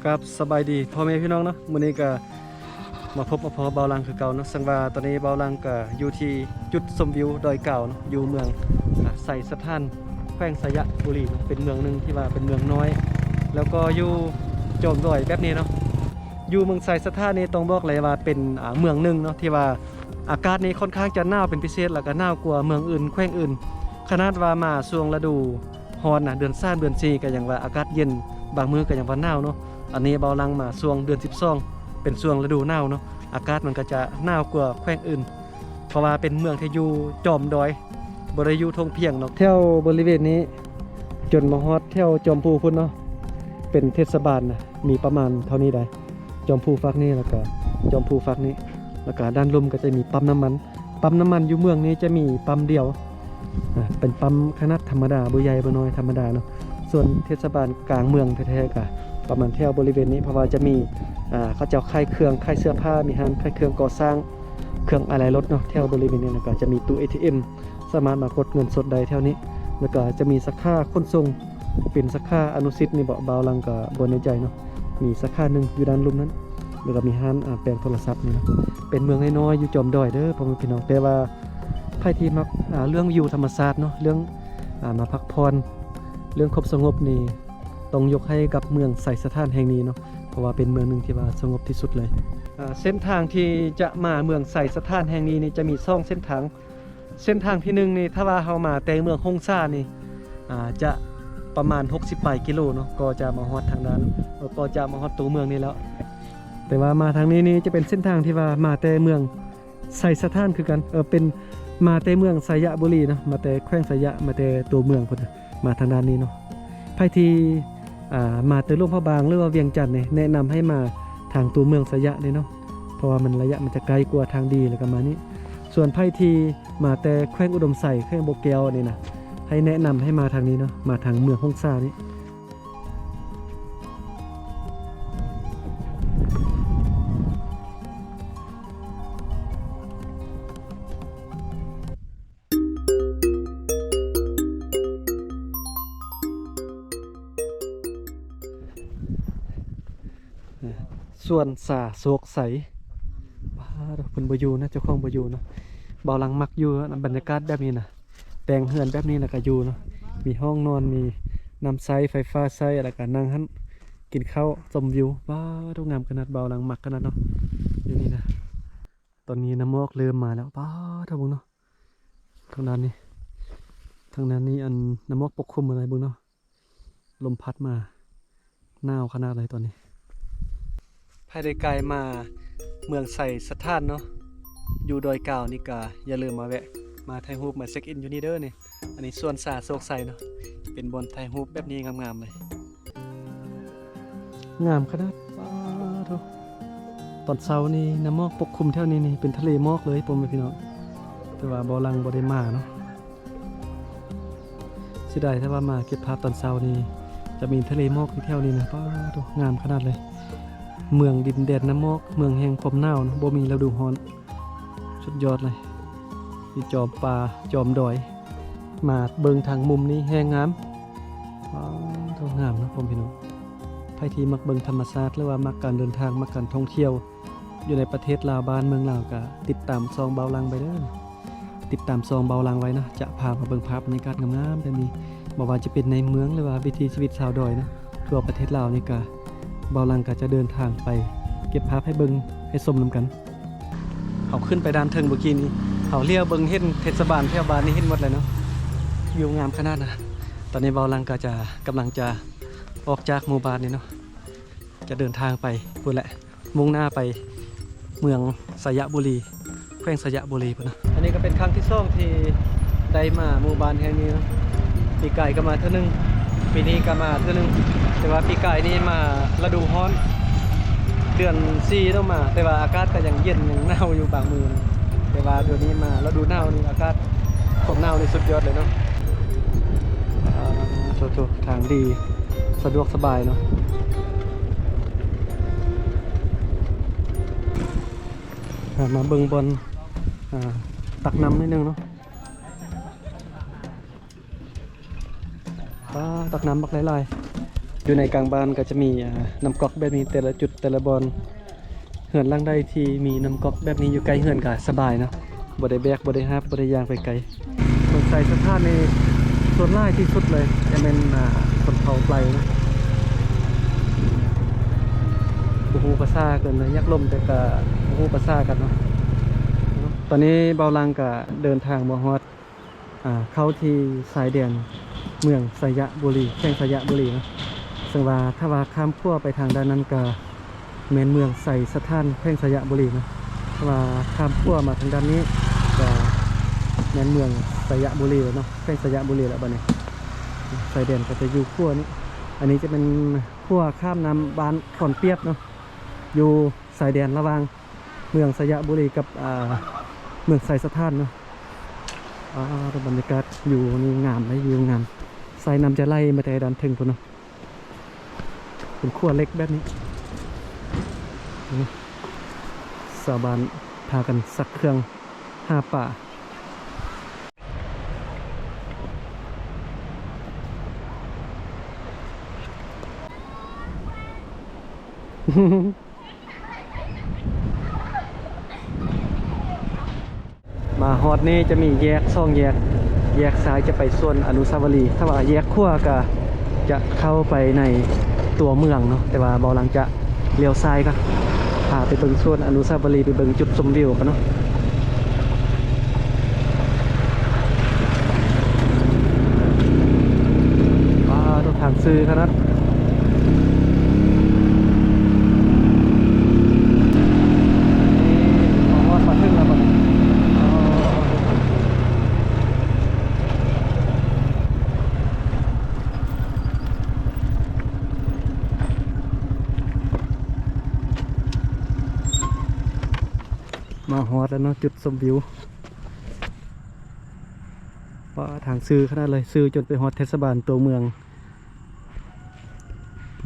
ครับสบายดีพ่อแม่พี่น้องเนาะมื้อนี้ก็มาพบมาพอเบาลังคือเก่าเนาะสังว่าตอนนี้เบาลังก็อยู่ที่จุดชมวิวดอยเก่าเนาะอยู่เมืองไสสถานแขวงสยบุรีเนาะเป็นเมืองหนึงที่ว่าเป็นเมืองน้อย แล้วก็อยู่โจมดอยแบบนี้เนาะอยู่เมืองไสสถานนี่ต้องบอกเลยว่าเป็นเมืองหนึงเนาะที่ว่าอากาศนี่ค่อนข้างจะหนาวเป็นพิเศษแล้วก็หนาวกว่าเมืองอื่นแขวงอื่นขนาดว่ามาช่วงฤดูร้อนนะเดือน3เดือน4ก็ยังว่าอากาศเย็นบางมื้อก็ยังว่าหนาวเนาะ อันนี้เบาลังมาช่วงเดือน12เป็นช่วงฤดูหนาวเนาะอากาศมันก็จะหนาวกว่าแขวงอื่นเพราะว่าเป็นเมืองที่อยู่จอมดอยบ่ได้อยู่ทงเพียงเนาะแถวบริเวณนี้จนมาฮอดแถวจอมพูพุ่นเนาะเป็นเทศบาลนะมีประมาณเท่านี้ได้จอมพูฝั่งนี้แล้วก็จอมพูฝั่งนี้แล้วก็ด้านลุ่มก็จะมีปั๊มน้ำมันอยู่เมืองนี้จะมีปั๊มเดียวเป็นปั๊มขนาดธรรมดาบ่ใหญ่บ่น้อยธรรมดาเนาะส่วนเทศบาลกลางเมืองแท้ๆก็ประมาณแถวบริเวณนี้เพราะว่าจะมีเขาเจ้าค่ายเครื่องค่ายเสื้อผ้ามีห้างค่ายเครื่องก่อสร้างเครื่องอะไรรถเนาะแถวบริเวณนี้แล้วก็จะมีตู้ ATM สามารถมากดเงินสดได้แถวนี้แล้วก็จะมีสาขาขนส่งเป็นสาขาอนุสิทธิ์นี่เบาลังก็บ่ในใจเนาะมีสาขาหนึ่งอยู่ด้านลุ่มนั้นแล้วก็มีห้างแปลงโทรศัพท์นี่นะเป็นเมืองน้อยๆอยู่จอมดอยเด้อพ่อแม่พี่น้องแต่ว่าใครที่มักเรื่องวิวธรรมชาติเนาะเรื่องมาพักผ่อนเรื่องครบสงบนี่ต้องยกให้กับเมืองไสสถานแห่งนี้เนาะเพราะว่าเป็นเมืองหนึ่งที่ว่าสงบที่สุดเลยเส้นทางที่จะมาเมืองไสสถานแห่งนี้นี่จะมี2เส้นทางที่1นี่ถ้าว่าเรามาแต่เมืองฮงซ่านี่จะประมาณ60ปลายกิโลเนาะก็จะมาฮอดทางนั้นก็จะมาฮอดตัวเมืองนี้แล้วแต่ว่ามาทางนี้นี่จะเป็นเส้นทางที่ว่ามาแต่เมืองไสสถานคือกันเป็นมาแต่เมืองสยบุรีเนาะมาแต่แขวงสยมาแต่ตัวเมืองพุ่นมาทางด้านนี้เนาะไผที่มาแต่หลวงพระบางหรือว่าเวียงจันทน์เนี่ยแนะนำให้มาทางตัวเมืองสยะเลยเนาะเพราะว่ามันระยะมันจะไกลกว่าทางดีแล้วก็มานี้ส่วนไผที่มาแต่แขวงอุดมไสแขวงโบแก้วนี่นะให้แนะนำให้มาทางนี้เนาะมาทางเมืองฮงซ่านี่ส่วนสาโศกใสว้าเพิ่นบ่อยู่นะเจ้าของบ่อยู่เนาะเบาหลังมักอยู่บรรยากาศแบบนี้นะแต่งเฮือนแบบนี้แล้วก็อยู่เนาะมีห้องนอนมีน้ำใสไฟฟ้าใสแล้วก็นั่งหันกินข้าวชมวิวว้าทุกงามขนาดเบาหลังมักขนาดเนาะอยู่นี่นะตอนนี้น้ำหมอกเริ่มมาแล้วว้าท่าบุงเนาะทางนั้นนี่อันน้ำหมอกปกคลุมอะไรบุงเนาะลมพัดมาหนาวขนาดเลยตอนนี้ภายในกายมาเมืองไสสถานเนาะอยู่ดอยเก่านี่ก็อย่าลืมมาแวะมาถ่ายรูปมาเช็คอินอยู่นี่เด้อนี่อันนี้ส่วนสาโศกใสเนาะเป็นบนถ่ายรูปแบบนี้งามๆเลยงามขนาดว้าวทุกตอนเช้านี่น้ำหมอกปกคลุมแถวนี้นี่เป็นทะเลหมอกเลยพ่อแม่พี่น้องแต่ว่าบ่ลังบ่ได้มาเนาะเสียดายถ้าว่ามาเก็บภาพตอนเช้านี่จะมีทะเลหมอกที่แถวนี้นะว้าวทุกงามขนาดเลยเมืองดินแดนน้ำหมอกเมืองแห่งความหนาวนะบ่มีฤดูร้อนสุดยอดเลยที่จอมป่าจอมดอยมาเบิ่งทางมุมนี้แห่งงามว้าวท้องงามนะผมพี่น้องใครที่มักเบิ่งธรรมชาติหรือว่ามักการเดินทางมักการท่องเที่ยวอยู่ในประเทศลาวบ้านเมืองลาวก็ติดตามซองเบาลังไปเด้อติดตามซองเบาลังไว้นะจะพามาเบิ่งภาพบรรยากาศงามๆแบบนี้บ่ว่าจะเป็นในเมืองหรือว่าวิถีชีวิตชาวดอยนะทั่วประเทศลาวนี่ก็เบาลังก็จะเดินทางไปเก็บภาพให้เบิ่งให้ชมนำกันเขาขึ้นไปด้านเทิงเมื่อกี้นี้เขาเลี้ยวเบิ่งเห็นเทศบาลแถวบ้านนี่เห็นหมดเลยเนาะวิวงามขนาดนะตอนนี้เบาลังก็จะกำลังจะออกจากหมู่บ้านนี่เนาะจะเดินทางไปพุ่นแหละมุ่งหน้าไปเมืองสยบุรีแขวงสยบุรีพุ่นนะอันนี้ก็เป็นครั้งที่2ที่ได้มาหมู่บ้านแห่งนี้เนาะปีกายก็มาเท่านึงปีนี้ก็มาเท่านึงแต่ว่าปีกายนี่มาฤดูร้อนเดือน4ต้องมาแต่ว่าอากาศก็ยังเย็นยังหนาวอยู่บางมือนะแต่ว่าเดือนนี้มาฤดูหนาวนี่อากาศความหนาวนี่สุดยอดเลยเนาะโถทางดีสะดวกสบายเนาะมาเบิ่งบนตักน้ำนิดนึงเนาะตักน้ำบักหลาย อยู่ในกลางบ้านก็จะมีน้ำก๊อกแบบนี้แต่ละจุดแต่ละบอนเหือนล่างใดที่มีน้ำก๊อกแบบนี้อยู่ใกล้เหือนก็สบายเนาะบ่ได้แบกบ่ได้ฮับบ่ได้ย่างไปไกลเมืองใส่สถานในส่วนหลายที่สุดเลยจะเป็นคนเผาไกลนะบ่ฮู้ภาษาเกินเลยยักลมแต่ก็บ่ฮู้ภาษากันเนาะตอนนี้เบาลังก็เดินทางมาฮอดเข้าที่สายแดนเมืองสยบุรีแข่งสยบุรีนะซึ่งว่าถ้าว่าข้ามขั้วไปทางด้านนั้นก็แม่นเมืองใส่สถานแข่งสยบุรีนะถ้าว่าข้ามขั้วมาทางด้านนี้ก็แม่นเมืองสยบุรีแล้วเนาะแข่งสยบุรีแล้วบัดนี้สายแดนก็จะอยู่ขั้วนี้อันนี้จะเป็นขั้วข้ามน้ำบ้านขอนเปียบเนาะอยู่สายแดนระหว่างเมืองสยบุรีกับเมืองใส่สถานเนาะบรรยากาศอยู่นี่งามเลยอยู่งามสายน้ำจะไล่มาแต่ด้านถึงพุ่นเนาะเป็นขั้วเล็กแบบนี้สาวบ้านพากันสักเครื่องหาป่า มาฮอดนี่จะมีแยกซ่องแยกซ้ายจะไปส่วนอนุสาวรีย์ถ้าว่าแยกขวาก็จะเข้าไปในตัวเมืองเนาะแต่ว่าเบาหลังจะเลี้ยวซ้ายก็พาไปเบิ่งส่วนอนุสาวรีย์ไปเบิ่งจุดชมวิวกันเนาะต้องทางซื้อขนาดมาถึงแล้วบ่มาฮอดแล้วเนาะจุดชมวิวว่าทางซื้อขนาดเลยซื้อจนไปฮอดเทศบาลตัวเมือง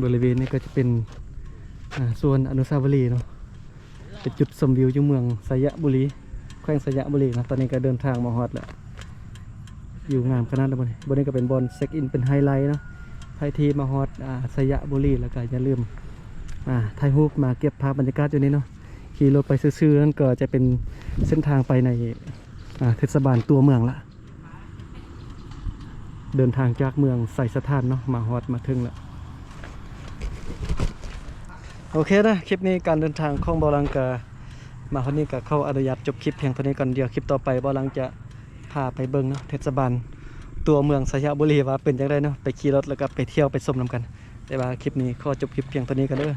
บริเวณนี้ก็จะเป็นส่วนอนุสาวรีย์เนาะเป็นจุดชมวิวอยู่เมืองสยบุรีแขวงสยบุรีนะตอนนี้ก็เดินทางมาฮอดแล้วอยู่งามขนาดแล้วบนนี้ก็เป็นบอลเช็คอินเป็นไฮไลท์เนาะใครที่มาฮอดสยบุรีแล้วก็อย่าลืมถ่ายรูปมาเก็บภาพบรรยากาศอยู่นี่เนาะขี่รถไปซื่อๆนั่นก็จะเป็นเส้นทางไปในเทศบาลตัวเมืองละเดินทางจากเมืองใส่สถานเนาะมาฮอดมาถึงแล้วโอเคนะคลิปนี้การเดินทางของเบาลังกามาคนนี้ก็เข้าอนุญาตจบคลิปเพียงเท่านี้ก่อนเดียวคลิปต่อไปเบาลังจะพาไปเบิ่งเนาะเทศบาลตัวเมืองสยบุรีว่าเป็นอย่างไรเนาะไปขี่รถแล้วก็ไปเที่ยวไปชมนำกันแต่ว่าคลิปนี้ขอจบคลิปเพียงเท่านี้กันเด้อ